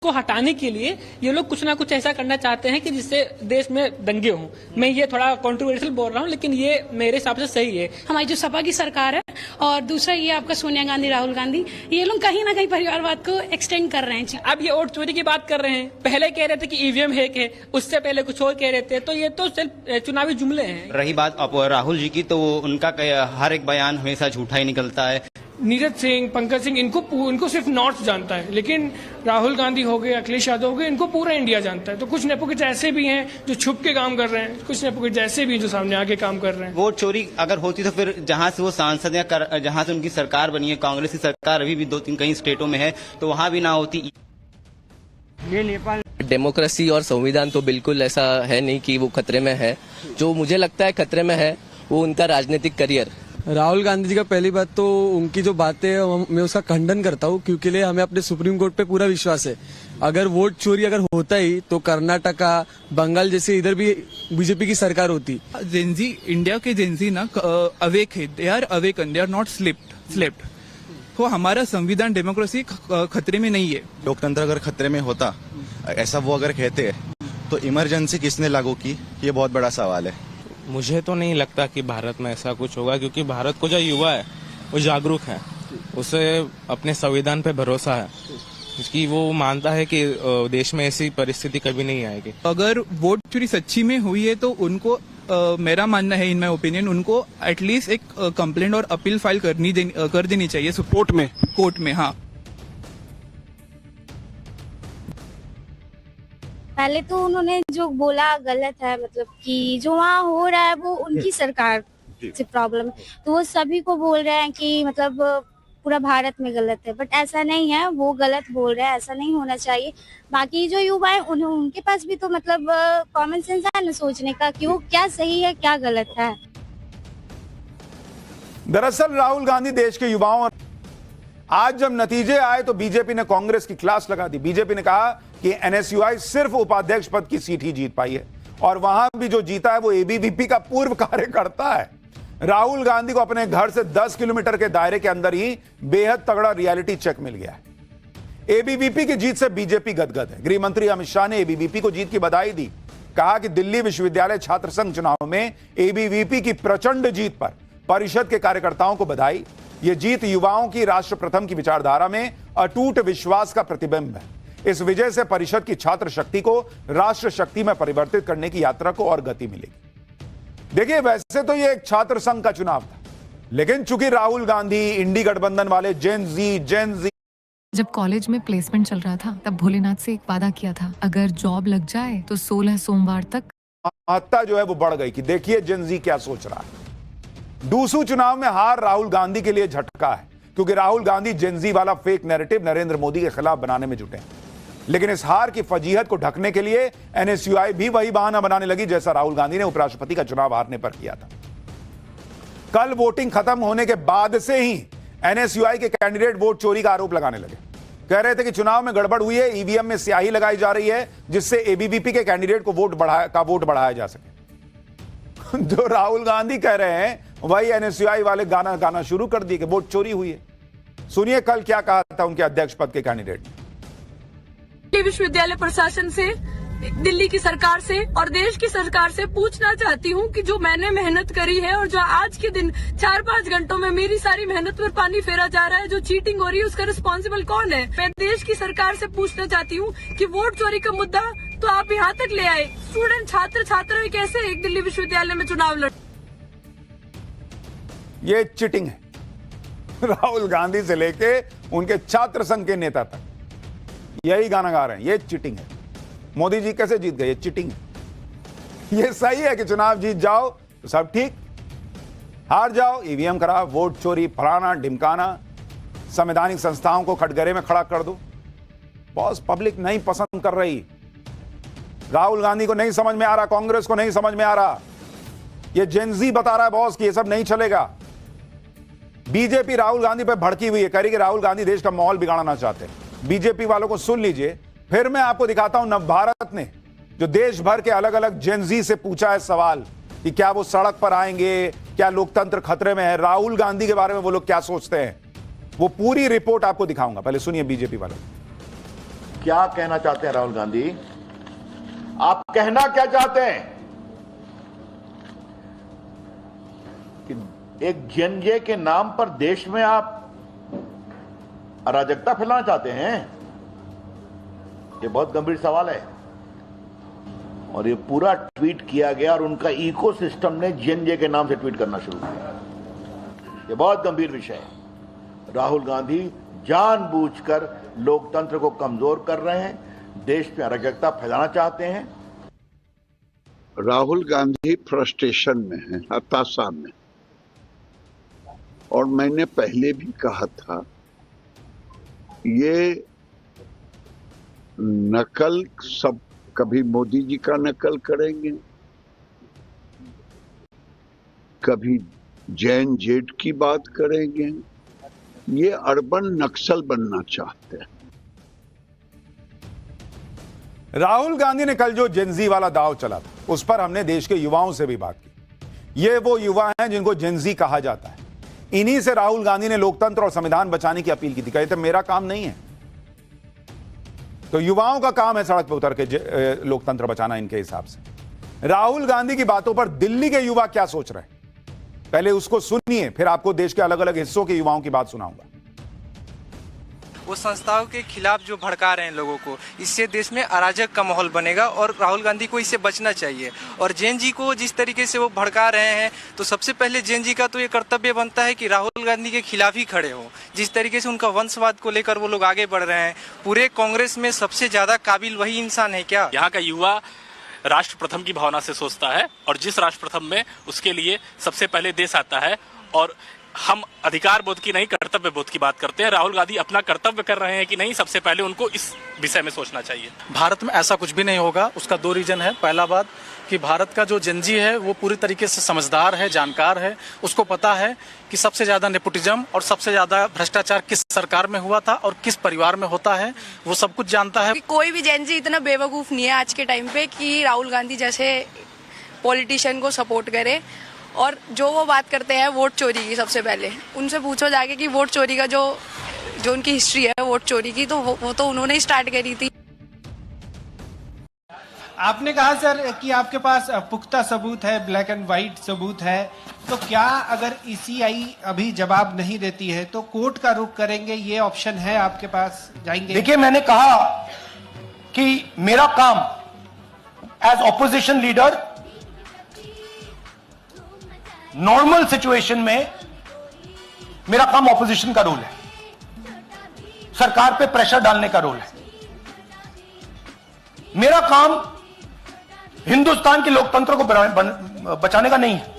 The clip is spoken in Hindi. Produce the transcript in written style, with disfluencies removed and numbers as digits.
को हटाने के लिए ये लोग कुछ ना कुछ ऐसा करना चाहते हैं कि जिससे देश में दंगे हों। मैं ये थोड़ा कंट्रोवर्शियल बोल रहा हूँ, लेकिन ये मेरे हिसाब से सही है। हमारी जो सपा की सरकार है और दूसरा ये आपका सोनिया गांधी, राहुल गांधी, ये लोग कहीं ना कहीं परिवारवाद को एक्सटेंड कर रहे हैं। अब ये वोट चोरी की बात कर रहे हैं, पहले कह रहे थे कि ईवीएम हैक है, उससे पहले कुछ और कह रहे थे, तो ये तो सिर्फ चुनावी जुमले हैं। रही बात राहुल जी की, तो उनका हर एक बयान हमेशा झूठा ही निकलता है। नीरज सिंह, पंकज सिंह, इनको सिर्फ नॉर्थ जानता है, लेकिन राहुल गांधी हो गए, अखिलेश यादव हो गए, इनको पूरा इंडिया जानता है। तो कुछ नेपोकिट ऐसे भी हैं जो छुप के काम कर रहे हैं, कुछ नेपोकिट ऐसे भी हैं जो सामने आके काम कर रहे हैं। वोट चोरी अगर होती तो फिर जहां से वो सांसद या जहां से उनकी सरकार बनी है, कांग्रेस की सरकार अभी भी 2-3 कई स्टेटों में है, तो वहां भी ना होती। ये नेपाल डेमोक्रेसी और संविधान तो बिल्कुल ऐसा है नहीं कि वो खतरे में है। जो मुझे लगता है खतरे में है वो उनका राजनीतिक करियर। राहुल गांधी जी का पहली बात तो उनकी जो बातें है मैं उसका खंडन करता हूँ, क्योंकि लिए हमें अपने सुप्रीम कोर्ट पे पूरा विश्वास है। अगर वोट चोरी अगर होता ही तो कर्नाटका, बंगाल जैसे इधर भी बीजेपी की सरकार होती। जेंजी, इंडिया के जेंजी ना अवेक है, they are awaken, they are not slept. तो हमारा संविधान, डेमोक्रेसी खतरे में नहीं है। लोकतंत्र अगर खतरे में होता, ऐसा वो अगर कहते हैं, तो इमरजेंसी किसने लागू की, ये बहुत बड़ा सवाल है। मुझे तो नहीं लगता कि भारत में ऐसा कुछ होगा, क्योंकि भारत को जो युवा है वो जागरूक है, उसे अपने संविधान पे भरोसा है कि वो मानता है कि देश में ऐसी परिस्थिति कभी नहीं आएगी। अगर वोट चोरी सच्ची में हुई है तो उनको मेरा मानना है, इन माय ओपिनियन, उनको एटलीस्ट एक कंप्लेंट और अपील फाइल कर देनी चाहिए कोर्ट में। हाँ, पहले तो उन्होंने जो बोला गलत है, मतलब कि जो वहाँ हो रहा है वो उनकी सरकार से प्रॉब्लम है, तो वो सभी को बोल रहे हैं कि मतलब पूरा भारत में गलत है, बट ऐसा नहीं है, वो गलत बोल रहे हैं, ऐसा नहीं होना चाहिए। बाकी जो युवा है उनके पास भी तो मतलब कॉमन सेंस है ना सोचने का कि वो क्या सही है क्या गलत है। दरअसल राहुल गांधी देश के युवाओं, आज जब नतीजे आए तो बीजेपी ने कांग्रेस की क्लास लगा दी। बीजेपी ने कहा कि एनएसयूआई सिर्फ उपाध्यक्ष पद की सीट ही जीत पाई है, और वहां भी जो जीता है वो एबीवीपी का पूर्व कार्यकर्ता है। राहुल गांधी को अपने घर से 10 किलोमीटर के दायरे के अंदर ही बेहद तगड़ा रियलिटी चेक मिल गया है। एबीवीपी की जीत से बीजेपी गदगद है। गृह मंत्री अमित शाह ने एबीवीपी को जीत की बधाई दी। कहा कि दिल्ली विश्वविद्यालय छात्र संघ चुनाव में एबीवीपी की प्रचंड जीत पर परिषद के कार्यकर्ताओं को बधाई। यह जीत युवाओं की राष्ट्र प्रथम की विचारधारा में अटूट विश्वास का प्रतिबिंब है। इस विजय से परिषद की छात्र शक्ति को राष्ट्र शक्ति में परिवर्तित करने की यात्रा को और गति मिलेगी। देखिए, वैसे तो ये एक छात्र संघ का चुनाव था, लेकिन चूंकि राहुल गांधी, इंडी गठबंधन वाले, जेन जी जब कॉलेज में प्लेसमेंट चल रहा था तब भोलेनाथ से एक वादा किया था, अगर जॉब लग जाए तो 16 सोमवार तक। महत्ता जो है वो बढ़ गई कि देखिए जेन जी क्या सोच रहा है। डूसू चुनाव में हार राहुल गांधी के लिए झटका है, क्योंकि राहुल गांधी जेन जी वाला फेक नैरेटिव नरेंद्र मोदी के खिलाफ बनाने में जुटे हैं। लेकिन इस हार की फजीहत को ढकने के लिए एनएसयूआई भी वही बहाना बनाने लगी जैसा राहुल गांधी ने उपराष्ट्रपति का चुनाव हारने पर किया था। कल वोटिंग खत्म होने के बाद से ही एनएसयूआई के कैंडिडेट वोट चोरी का आरोप लगाने लगे। कह रहे थे कि चुनाव में गड़बड़ हुई है, ईवीएम में स्याही लगाई जा रही है जिससे एबीवीपी के कैंडिडेट को वोट बढ़ाया जा सके। जो राहुल गांधी कह रहे हैं वही एनएसयूआई वाले गाना शुरू कर दिए कि वोट चोरी हुई है। सुनिए कल क्या कहा था उनके अध्यक्ष पद के कैंडिडेट ने। विश्वविद्यालय प्रशासन से, दिल्ली की सरकार से और देश की सरकार से पूछना चाहती हूँ कि जो मैंने मेहनत करी है और जो आज के दिन 4-5 घंटों में मेरी सारी मेहनत पर पानी फेरा जा रहा है, जो चीटिंग हो रही है, उसका रिस्पॉन्सिबल कौन है। मैं देश की सरकार से पूछना चाहती हूँ कि वोट चोरी का मुद्दा तो आप यहाँ तक ले आए, स्टूडेंट छात्र कैसे एक दिल्ली विश्वविद्यालय में चुनाव लड़। ये चिटिंग है। राहुल गांधी से लेके उनके छात्र संघ के नेता तक यही गाना गा रहे हैं, ये चिटिंग है। मोदी जी कैसे जीत गए, ये चिटिंग है। ये सही है कि चुनाव जीत जाओ तो सब ठीक, हार जाओ ईवीएम खराब, वोट चोरी, फलाना ढिमकाना, संवैधानिक संस्थाओं को कटघरे में खड़ा कर दो। बॉस, पब्लिक नहीं पसंद कर रही। राहुल गांधी को नहीं समझ में आ रहा, कांग्रेस को नहीं समझ में आ रहा। ये जेनजी बता रहा है बॉस कि ये सब नहीं चलेगा। बीजेपी राहुल गांधी पर भड़की हुई है, कह रही कि राहुल गांधी देश का माहौल बिगाड़ना चाहते हैं। बीजेपी वालों को सुन लीजिए, फिर मैं आपको दिखाता हूं नवभारत ने जो देश भर के अलग अलग जेनजी से पूछा है सवाल कि क्या वो सड़क पर आएंगे, क्या लोकतंत्र खतरे में है, राहुल गांधी के बारे में वो लोग क्या सोचते हैं। वो पूरी रिपोर्ट आपको दिखाऊंगा, पहले सुनिए बीजेपी वालों। क्या कहना चाहते हैं राहुल गांधी? आप कहना क्या चाहते हैं? कि एक जेएनजे के नाम पर देश में आप अराजकता फैलाना चाहते हैं? ये बहुत गंभीर सवाल है। और ये पूरा ट्वीट किया गया और उनका इकोसिस्टम ने जेएनजे के नाम से ट्वीट करना शुरू किया। ये बहुत गंभीर विषय है। राहुल गांधी जानबूझकर लोकतंत्र को कमजोर कर रहे हैं, देश में अराजकता फैलाना चाहते हैं। राहुल गांधी फ्रस्ट्रेशन में है, हताशा में। और मैंने पहले भी कहा था, ये नकल सब, कभी मोदी जी का नकल करेंगे, कभी जैन जेट की बात करेंगे। ये अर्बन नक्सल बनना चाहते हैं। राहुल गांधी ने कल जो जेनजी वाला दाव चला था, उस पर हमने देश के युवाओं से भी बात की। ये वो युवा हैं जिनको जेनजी कहा जाता है। इन्हीं से राहुल गांधी ने लोकतंत्र और संविधान बचाने की अपील की थी। कहते मेरा काम नहीं है, तो युवाओं का काम है सड़क पर उतर के लोकतंत्र बचाना। इनके हिसाब से राहुल गांधी की बातों पर दिल्ली के युवा क्या सोच रहे हैं, पहले उसको सुनिए, फिर आपको देश के अलग अलग हिस्सों के युवाओं की बात सुनाऊंगा। वो संस्थाओं के खिलाफ जो भड़का रहे हैं लोगों को, इससे देश में अराजक का माहौल बनेगा और राहुल गांधी को इससे बचना चाहिए। और जैन जी को जिस तरीके से वो भड़का रहे हैं, तो सबसे पहले जैन जी का तो ये कर्तव्य बनता है कि राहुल गांधी के खिलाफ ही खड़े हो। जिस तरीके से उनका वंशवाद को लेकर वो लोग आगे बढ़ रहे हैं, पूरे कांग्रेस में सबसे ज्यादा काबिल वही इंसान है क्या? यहाँ का युवा राष्ट्र प्रथम की भावना से सोचता है, और जिस राष्ट्र प्रथम में उसके लिए सबसे पहले देश आता है। और हम अधिकार बोध की नहीं, कर्तव्य बोध की बात करते हैं। राहुल गांधी अपना कर्तव्य कर रहे हैं कि नहीं, सबसे पहले उनको इस विषय में सोचना चाहिए। भारत में ऐसा कुछ भी नहीं होगा। उसका दो रीजन है। पहला बात कि भारत का जो जेनजी है वो पूरी तरीके से समझदार है, जानकार है। उसको पता है कि सबसे ज्यादा नेपोटिज्म और सबसे ज्यादा भ्रष्टाचार किस सरकार में हुआ था और किस परिवार में होता है, वो सब कुछ जानता है। कोई भी जेनजी इतना बेवकूफ नहीं है आज के टाइम पे कि राहुल गांधी जैसे पॉलिटिशियन को सपोर्ट करे। और जो वो बात करते हैं वोट चोरी की, सबसे पहले उनसे पूछो जाके कि वोट चोरी का जो उनकी हिस्ट्री है वोट चोरी की, तो वो तो उन्होंने ही स्टार्ट करी थी। आपने कहा सर कि आपके पास पुख्ता सबूत है, ब्लैक एंड व्हाइट सबूत है, तो क्या अगर ईसीआई अभी जवाब नहीं देती है तो कोर्ट का रुख करेंगे, ये ऑप्शन है आपके पास, जाएंगे? देखिए, मैंने कहा कि मेरा काम as opposition leader normal situation में मेरा काम ऑपोजिशन का रोल है, सरकार पे प्रेशर डालने का रोल है। मेरा काम हिंदुस्तान के लोकतंत्र को बचाने का नहीं है।